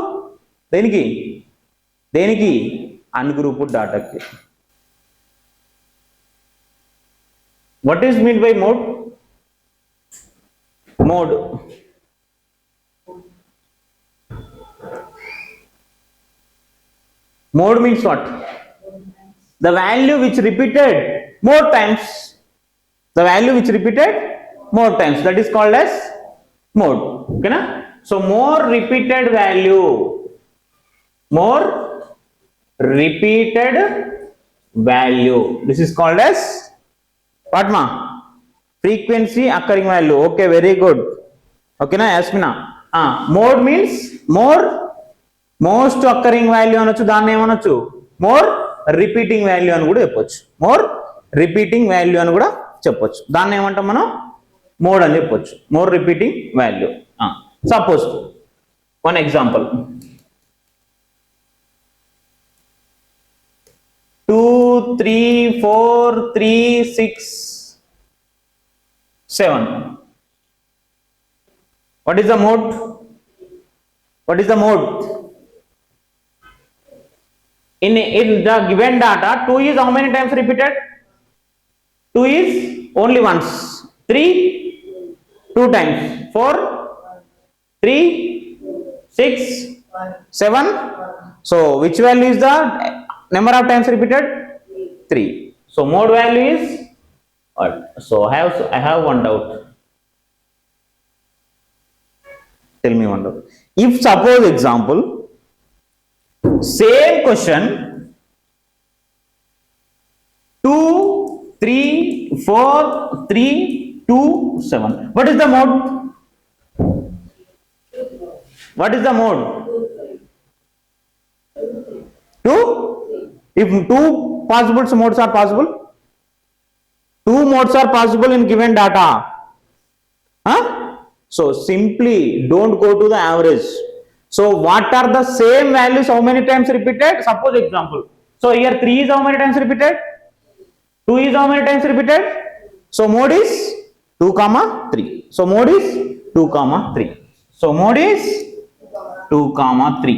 దేనికి అన్గ్రూప్డ్ డాటాకి. What is mean by mode? Mode means what? The value which repeated more times. That is called as mode. Okay na? So more repeated value. This is called as what ma? Frequency occurring value. Okay, very good. Okay na? Ask me now. Mode means most occurring value అనొచ్చు, దాన్ని ఏమనొచ్చు? More repeating value అని కూడా చెప్పొచ్చు. దాన్ని ఏమంటాం మనం? Mode అని చెప్పొచ్చు. More repeating value. Suppose one example, 2 3 4 3 6 7. What is the mode? In the given data, 2 is how many times repeated? 2 is only once. 3 2 times. 4 3 6 7. So which value is the number of times repeated? 3. So mode value is what? So I have one doubt. Tell me one doubt. If suppose example, same question, 2 3 4 3 2 7. What is the mode? Two. If two possible modes are possible, 2 modes are possible in given data. So simply don't go to the average. So what are the same values how many times repeated? Suppose example, so here 3 is how many times repeated? 2 is how many times repeated? So mode is 2, 3. So mode is 2, 3. So mode is 2, 3.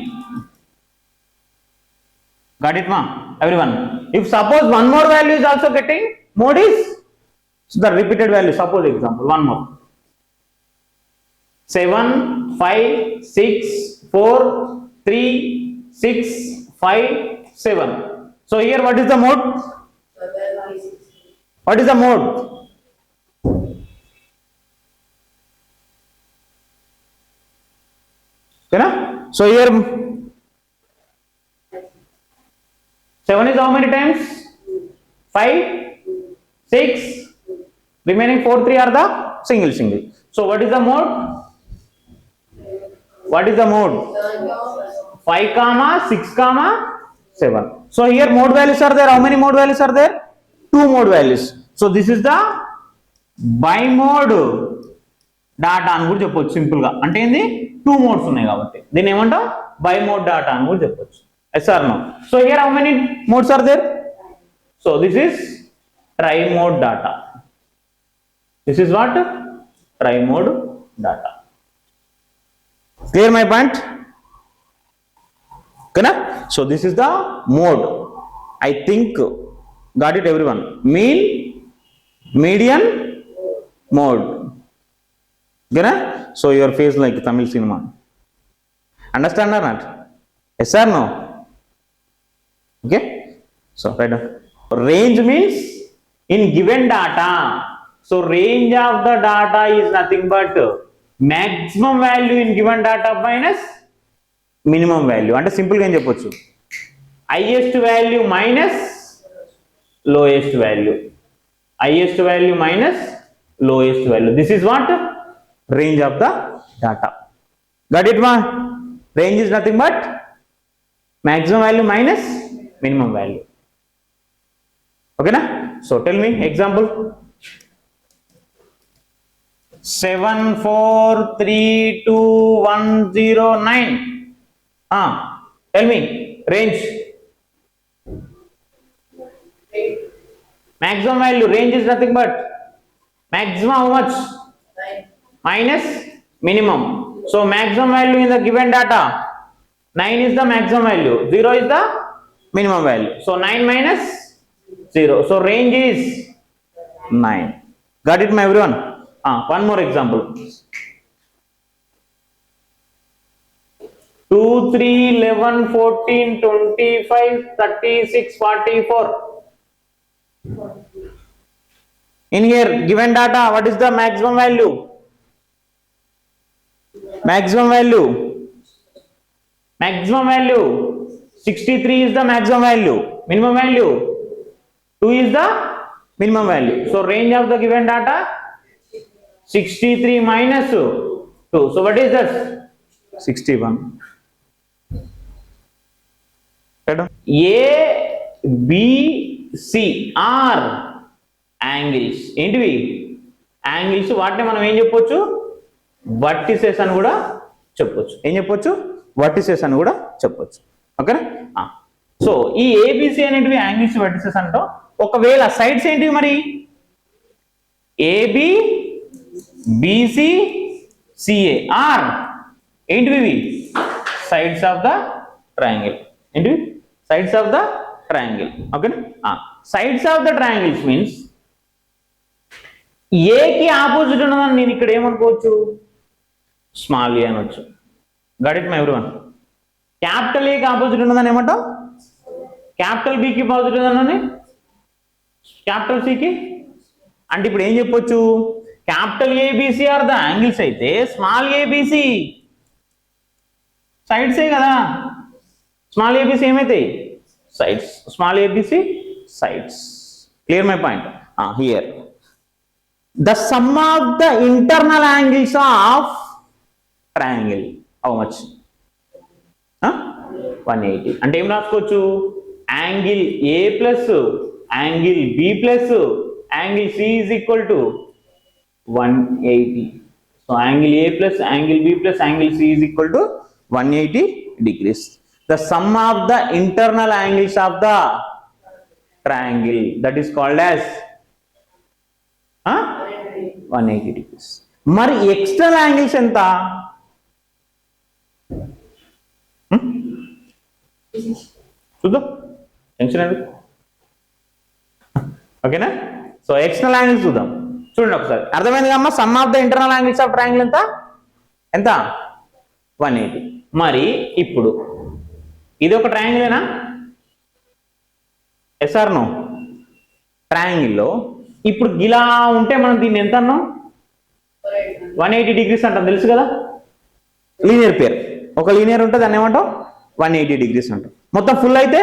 Got it ma? Everyone, if suppose one more value is also getting, mode is the repeated value. Suppose example, one more, 7 5 6 4 3 6 5 7. So here what is the mode? Okay na? So here 7 is how many times? 5 6, remaining 4 3 are the single. So what is the mode? 5, 6, 7. So here mode values are there. How many mode values are there? 2 mode values. So this is the bimode data అని కూడా చెప్పొచ్చు simple గా. అంటే ఏంది? 2 modes ఉన్నాయి కాబట్టి దీన్ని ఏమంటాం? బైమోడ్ డాటా అని కూడా చెప్పొచ్చు. Yes or no? So here how many modes are there? So this is trimode data. This is what? Trimode data. Clear my point? Okay na? So this is the mode. I think got it everyone. Mean, median, mode. Okay? So your face like Tamil cinema. Understand or not? Yes or no? Okay? So right now. Range means in given data. So range of the data is nothing but maximum value in given data minus minimum value. అంటే simple గా ఏం చెప్పొచ్చు, highest value minus lowest value, highest value minus lowest value. This is what range of the data. Got it ma? Range is nothing but maximum value minus minimum value. Okay na? So tell me example. 7432109. Tell me range. Maximum value, range is nothing but maximum how much? 9. Minus minimum. So maximum value in the given data 9 is the maximum value, 0 is the minimum value. So 9 minus 0. So range is 9. Got it my everyone? One more example. 2, 3, 11, 14, 25, 36, 44. In here given data, what is the maximum value? Maximum value 63 is the maximum value. Minimum value 2 is the minimum value. So range of the given data 63 minus 2. So what is that? 61. A, B, C are angles. ఏంటివి angles? వాటిని మనం ఏం చెప్పొచ్చు? Vertices అని కూడా చెప్పొచ్చు. ఏం చెప్పొచ్చు? వర్టిసెస్ అని కూడా చెప్పొచ్చు. ఓకేనా? సో ఈ ఏబిసి అనేటివి యాంగిల్స్ వర్టిసెస్ అంటాం. ఒకవేళ సైడ్స్ ఏంటివి మరి? ఏబి, బిసి, సిఏ ఆర్ ఏంటివి? Sides of the triangle. ఏంటివి? Sides of the triangle. ఓకేనా? Sides of the triangles means ఏకి ఆపోజిట్ ఉన్నదని నేను ఇక్కడ ఏమనుకోవచ్చు? స్మాల్ ఏ అనొచ్చు. Got it my everyone? Capital ఏకి ఆపోజిట్ ఉన్నదని ఏమంటాం? క్యాపిటల్ బికి ఆపోజిట్ ఉన్నదని క్యాపిటల్ సికి. అంటే ఇప్పుడు ఏం చెప్పొచ్చు? Capital A B C are the angles అయితే స్మాల్ ఏబిసి సైడ్సే కదా. స్మాల్ ఏబిసి ఏమైతాయి? Sides. Small A B C sides. Clear my point? Here the sum of the internal angles of triangle how much? 180. అంటే ఏం రాసుకోవచ్చు? Angle A plus angle B plus angle C is equal to 180. So angle A plus angle B plus angle C is equal to 180 degrees. The sum of the internal angles of the triangle, that is called as 180 degrees. మరి external angles ఎంత? చూద్దాం, tension ఎందుకు? ఓకేనా? So external angles చూద్దాం. చూడండి ఒకసారి. అర్థమైంది కమ్మా? Sum of the internal angles of triangle ఎంత? ఎంత? 180. మరి ఇప్పుడు ఇది ఒక ట్రయాంగిలేనా? Yes or no? ట్రయాంగిల్లో ఇప్పుడు ఇలా ఉంటే మనం దీన్ని ఎంత అన్నాం? 180 degrees అంటాం, తెలుసు కదా? Linear pair. ఒక లీనియర్ ఉంటుంది, దాన్ని ఏమంటాం? 180 degrees అంటాం. మొత్తం ఫుల్ అయితే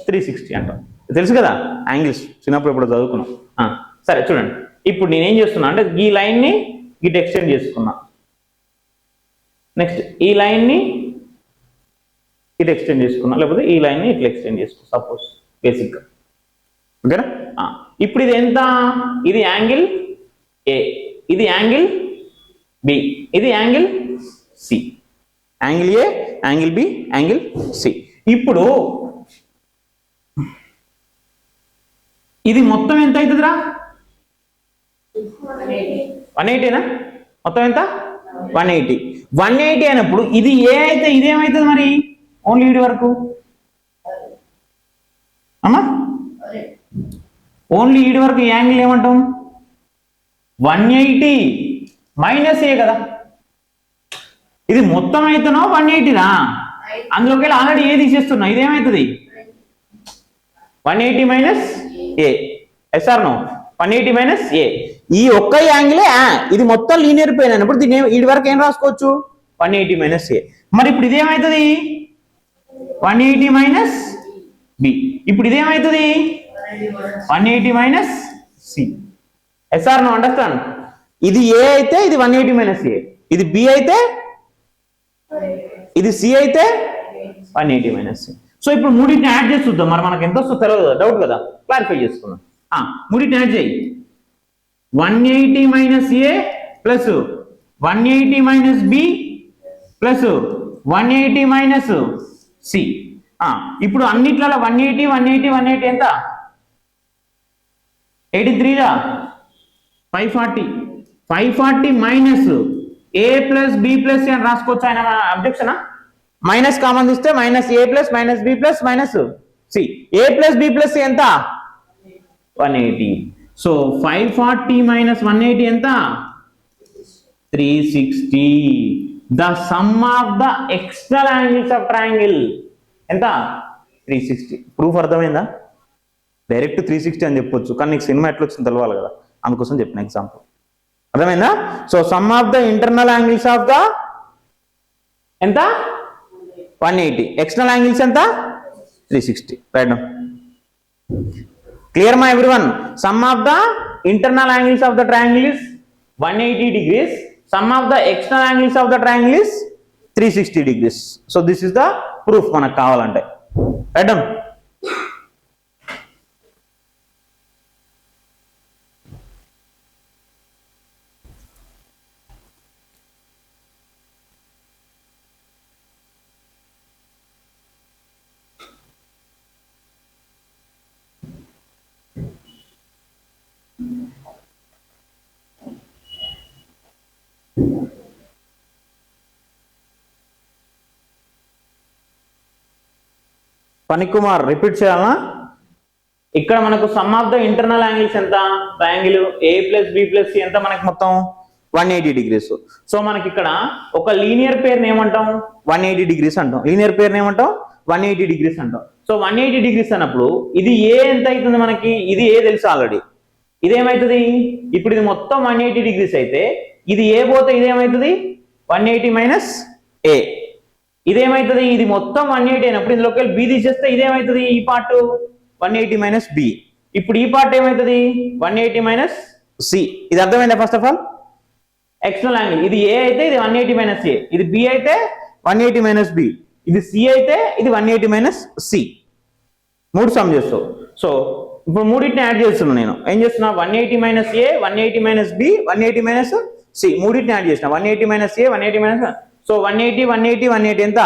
360 అంటాం, తెలుసు కదా? యాంగిల్స్ చిన్నప్పుడు ఇప్పుడు చదువుకున్నాం. సరే చూడండి, ఇప్పుడు నేనేం చేస్తున్నా అంటే ఈ లైన్ని ఇటు ఎక్స్టెండ్ చేసుకున్నా, నెక్స్ట్ ఈ లైన్ని ఇటు ఎక్స్టెండ్ చేసుకున్నా, లేకపోతే ఈ లైన్ని ఇట్లా ఎక్స్టెండ్ చేసుకున్నా సపోజ్ బేసిక్గా. ఓకేనా? ఇప్పుడు ఇది ఎంత? ఇది యాంగిల్ ఏ, ఇది యాంగిల్ బి, ఇది angle C. Angle A, angle B, angle C. ఇప్పుడు ఇది మొత్తం ఎంత అవుతుందిరా? 180నా? మొత్తం ఎంత? 180. 180 అయినప్పుడు ఇది ఏ అయితే ఇదేమవుతుంది మరి? ఓన్లీ వీడి వరకు అమ్మా ఓన్లీ ఈడి వరకు ఈ యాంగిల్ ఏమంటాం 180 మైనస్ ఏ కదా, ఇది మొత్తం అయితేనో 180రా, అందులోకి వెళ్ళి ఆల్రెడీ ఏ తీసేస్తున్నా, ఇదేమవుతుంది 180 మైనస్ ఏ, ఎస్ఆర్ నో 180 మైనస్ ఏ. ఈ ఒక్క యాంగిలే ఇది మొత్తం లీనియర్ ప్లేన్ అయినప్పుడు దీన్ని వీడి వరకు ఏం రాసుకోవచ్చు 180 మైనస్ ఏ. మరి ఇప్పుడు ఇదేమవుతుంది 180 మైనస్ బి, ఇప్పుడు ఇదేమవుతుంది 180 minus C. Yes or no understand, ఇది ఏ అయితే ఇది 180 మైనస్ ఏ, ఇది బి అయితే ఇది సి అయితే 180 మైనస్ సి. సో ఇప్పుడు మూడింటిని యాడ్ చేసి చూద్దాం, మరి మనకు ఎంత వస్తుందో తెలియదు కదా, డౌట్ కదా, క్లారిఫై చేసుకుందాం. మూడింటిని యాడ్ చేయి, 180 minus A plus 180 minus B plus 180 minus C. ఇప్పుడు అన్నిట్లలో 180 180 180 ఎంత 83రా 540 minus A plus B plus అని రాసుకోవచ్చు. ఆయన అబ్జెక్షనా, మైనస్ కామన్ తీస్తే minus A plus minus B plus minus C, A plus B plus ఎంత 180. సో 540 మైనస్ 180 ఎంత 360. The sum of the external angles of triangle ఎంత 360. ప్రూఫ్ అర్థమైందా, డైరెక్ట్ 360 అని చెప్పొచ్చు, కానీ నీకు సినిమా ఎట్లా వచ్చింది తెలవాలి కదా, అందుకోసం చెప్పిన ఎగ్జాంపుల్. అర్థమైందా? So sum of the internal angles of the ఎంత 180, ఎక్స్టర్నల్ యాంగిల్స్ ఎంత 360. Right now clear my everyone, sum of the internal angles of the triangle is 180 degrees, sum of the external angles of the triangle is 360 degrees. So this is the proof మనకు కావాలంటే. Write down. Panikumar repeat చేయాలా? ఇక్కడ మనకు sum of the internal angles ఎంత, triangle A plus B plus C ఎంత మనకి మొత్తం 180 degrees. So మనకి ఇక్కడ ఒక లీనియర్ పేరుని ఏమంటాం 180 degrees అంటాం, లీనియర్ పేరుని ఏమంటాం 180 degrees అంటాం. సో 180 degrees అన్నప్పుడు ఇది ఏ ఎంత అవుతుంది మనకి, ఇది ఏ తెలుసు ఆల్రెడీ, ఇదేమవుతుంది ఇప్పుడు ఇది మొత్తం 180 degrees అయితే ఇది ఏ పోతే ఇదేమవుతుంది 180 మైనస్ ఏ, ఇదేమవుతుంది ఇది మొత్తం 180 అయినప్పుడు ఇందులోకి వెళ్ళి బి తీసేస్తే ఇదేమవుతుంది ఈ పార్ట్ 180 మైనస్ బి. ఇప్పుడు ఈ పార్ట్ ఏమవుతుంది 180 మైనస్ సి. ఇది అర్థమైందా? First of all external angle ఇది ఏ అయితే ఇది 180 మైనస్ ఏ, ఇది బి అయితే 180 మైనస్ బి, ఇది సి అయితే ఇది 180 మైనస్ సి. మూడు సమ్ చేస్తావు. సో ఇప్పుడు మూడింటిని యాడ్ చేస్తున్నాను నేను, ఏం చేస్తున్నా 180 మైనస్ ఏ 180 మైనస్ బి 180 మైనస్ సి, మూడింటిని యాడ్ చేసిన 180 మైనస్ ఏ 180 మైనస్. సో 180 180 180 ఎంత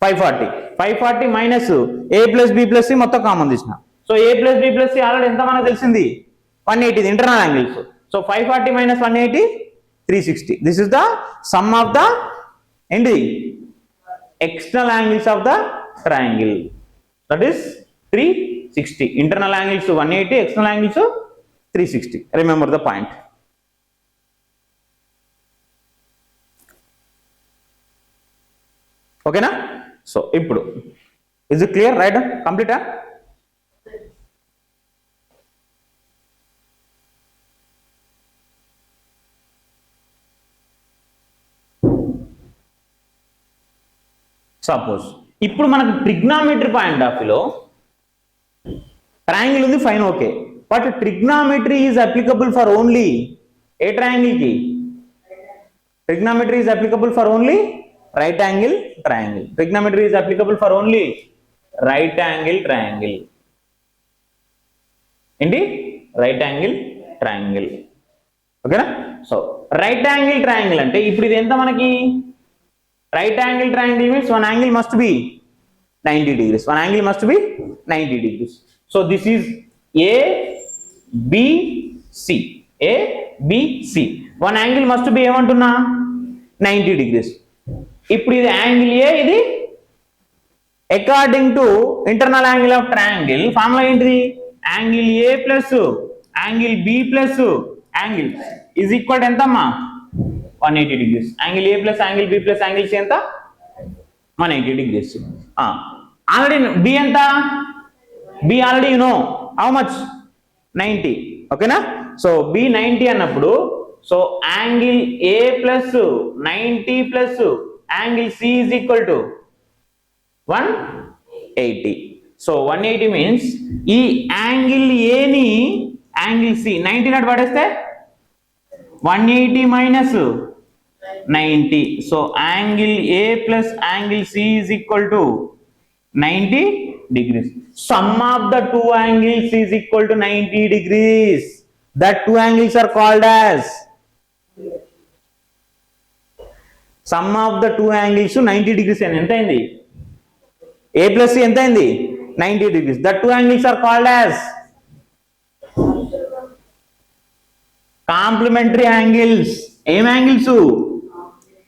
540 minus A plus B plus C మొత్తం కామన్ తీసిన. So A plus B plus C already ఎంత మనకు తెలిసింది 180 internal angles. So 540 minus 180 360. This is the sum of the ఏంటి external angles of the triangle, that is 360. Internal angles 180, external angles 360. Remember the point. ఓకేనా? So ఇప్పుడు is it clear? Right, కంప్లీటా? Suppose ఇప్పుడు మనకు trigonometry point of వ్యూలో triangle ఉంది, fine, okay, but trigonometry is applicable for only A triangle కి? Trigonometry is applicable for only right angle triangle. Trigonometry is applicable for only right angle triangle. Indeed, right angle triangle. Okay na? So right angle triangle ante ippudu idi enta manaki right angle triangle means one angle must be 90 degrees. One angle must be 90 degrees. So this is A B C. A B C. One angle must be ఏమంటున్నా 90 degrees. ఇప్పుడు ఇది angle A, ఇది according to internal angle of triangle formula ఏంటిది? Angle A plus angle B plus angle is equal ఎంతమ్మా? 180 degrees. Angle A plus angle B plus angle C ఎంత? 180 degrees. Already B ఎంత? B already you know how much? 90. ఓకేనా? So B 90 అన్నప్పుడు so angle A plus 90 plus angle C is equal to 180. So 180 means ఈ angle ఏని angle C 90 not పడేస్తే 180 minus 90. So angle A plus angle C is equal to 90 degrees. Sum of the two angles is equal to 90 degrees. That two angles are called as sum of the two angles 90 degrees. ఎంత అయింది? A plus C ఎంత అయింది? 90 degrees. That two angles are called as complementary angles. ఏం angles?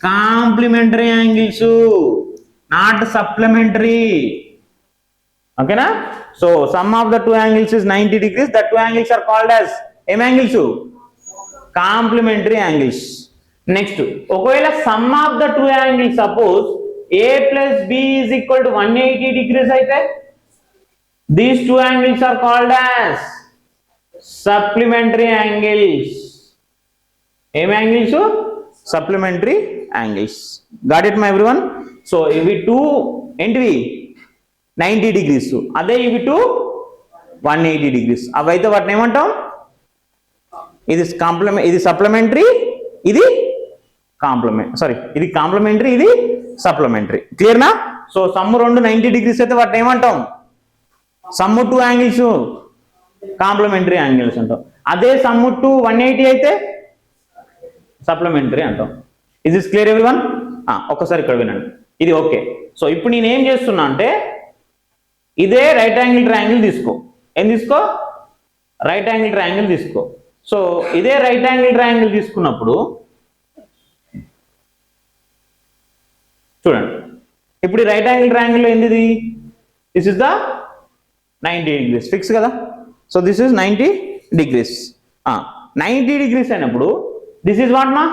Complementary angles, not supplementary. Okay na? So sum of the two angles is 90 degrees. The two angles are called as ఏం angles? Complementary angles. Next, ఒకవేళ sum of the two angles suppose A plus B is equal to 180 degrees అయితే these two angles are called as supplementary angles. ఏం angles? Supplementary angles. Got it my everyone? So ఇవి two ఏంటివి? 90 degrees. అదే ఇవి 180 degrees. అవైతే వాటిని ఏమంటాం? ఇది సప్లిమెంటరీ, ఇది కాంప్లిమెంట్, సారీ ఇది కాంప్లిమెంటరీ, ఇది సప్లిమెంటరీ. క్లియర్నా? సో సమ్ము రెండు 90 degrees అయితే వాటిని ఏమంటాం? Sum two angles complementary angles అంటాం. అదే సమ్ము 180 అయితే సప్లిమెంటరీ అంటాం. Is this clear everyone? ఒక్కసారి ఇక్కడ వినండి, ఇది ఓకే. సో ఇప్పుడు నేను ఏం చేస్తున్నా అంటే ఇదే రైట్ యాంగిల్ ట్రయాంగిల్ తీసుకో. ఏం తీసుకో? రైట్ యాంగిల్ ట్రయాంగిల్ తీసుకో. సో ఇదే రైట్ యాంగిల్ ట్రయాంగిల్ తీసుకున్నప్పుడు చూడండి, ఇప్పుడు ఈ రైట్ యాంగిల్ ట్రయాంగిల్ ఏంది? This is the 90 degrees fix కదా. So this is 90 degrees. 90 degrees అయినప్పుడు దిస్ ఇస్ వాట్ మా?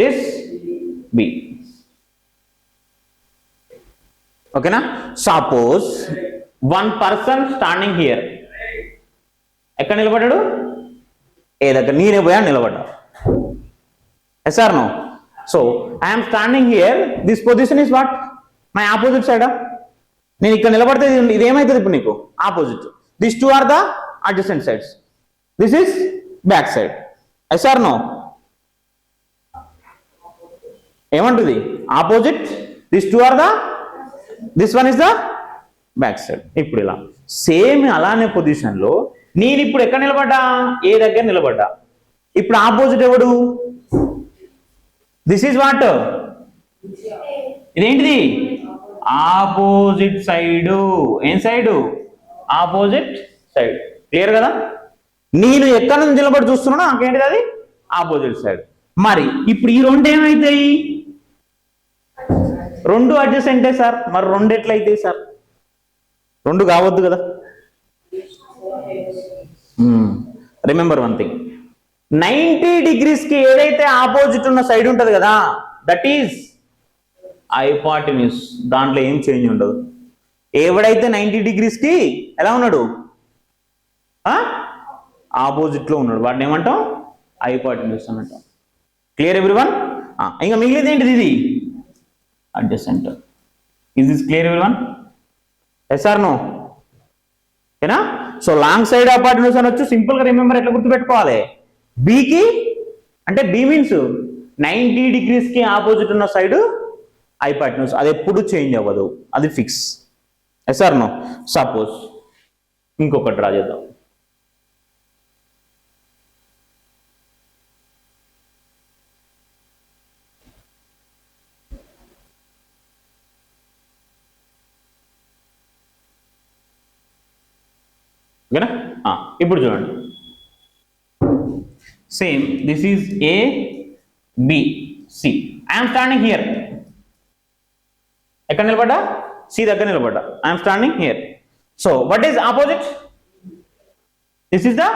This B. ఓకేనా? Suppose one person standing here. ఎక్కడ నిలబడ్డాడు? ఏ దగ్గర. నేనే పోయా నిలబడ్డా. Yes or no? So I'm standing here. This position is what? My opposite సైడా. నేను ఇక్కడ నిలబడితే ఇది ఏమవుతుంది ఇప్పుడు నీకు? Opposite. This two are the adjacent sides. This is back side. Yes or no? ఏమంటుంది? Opposite. This two are the, this one is the back side. ఇప్పుడు ఇలా సేమ్ అలానే పొజిషన్ లో నేను ఇప్పుడు ఎక్కడ నిలబడ్డా? ఏ దగ్గర నిలబడ్డా. ఇప్పుడు ఆపోజిట్ ఎవడు? This is what? ఇదేంటిది? Opposite side. ఏం సైడ్? Opposite side. క్లియర్ కదా? నేను ఎక్కడ నుంచి నిలబడి చూస్తున్నానో నాకేంటిది? అది ఆపోజిట్ సైడ్. మరి ఇప్పుడు ఈ రెండు ఏమైతాయి? రెండు అడ్జసెంటే సార్. మరి రెండు ఎట్లయితాయి సార్? రెండు కావద్దు కదా. రిమెంబర్ వన్ థింగ్, 90 degrees కి ఏదైతే ఆపోజిట్ ఉన్న సైడ్ ఉంటుంది కదా, దట్ ఈస్ హైపోటెన్యూస్. దాంట్లో ఏం చేంజ్ ఉండదు. ఎవడైతే 90 degrees కి ఎలా ఉన్నాడు? ఆపోజిట్ లో ఉన్నాడు, వాటిని ఏమంటాం? హైపోటెన్యూస్ అని అంటాం. Clear everyone? ఇంకా మిగిలింది ఏంటిది? ఇది adjacent. Is this clear everyone? Yes or no? ఓకేనా? సో లాంగ్ సైడ్ హైపోటెన్యూస్ అనొచ్చు. సింపుల్ గా రిమెంబర్ ఎట్లా గుర్తుపెట్టుకోవాలి? బికి అంటే బి మీన్స్ 90 degrees కి ఆపోజిట్ ఉన్న సైడ్ హైపోటెన్యూస్. అది ఎప్పుడు చేంజ్ అవ్వదు, అది fix. Yes or no? Suppose ఇంకొకటి డ్రా చేద్దాం. ఓకేనా? ఇప్పుడు చూడండి, same this is A B C. I'm standing here. ఎక్కడ నిలబడ్డా? సి దగ్గర నిలబడ్డా. I'm standing here. So what is opposite? This is the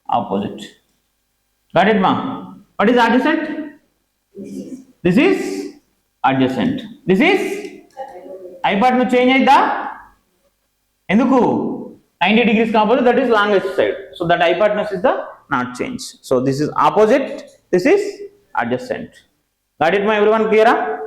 opposite. Got it మా? What is adjacent? This is adjacent. This is hypotenuse change అయిద్దా? ఎందుకు? 90 degrees కాకపోతే that is longest side. So that hypotenuse is the not change. So this is opposite, this is adjacent. Got it మా everyone? క్లియరా?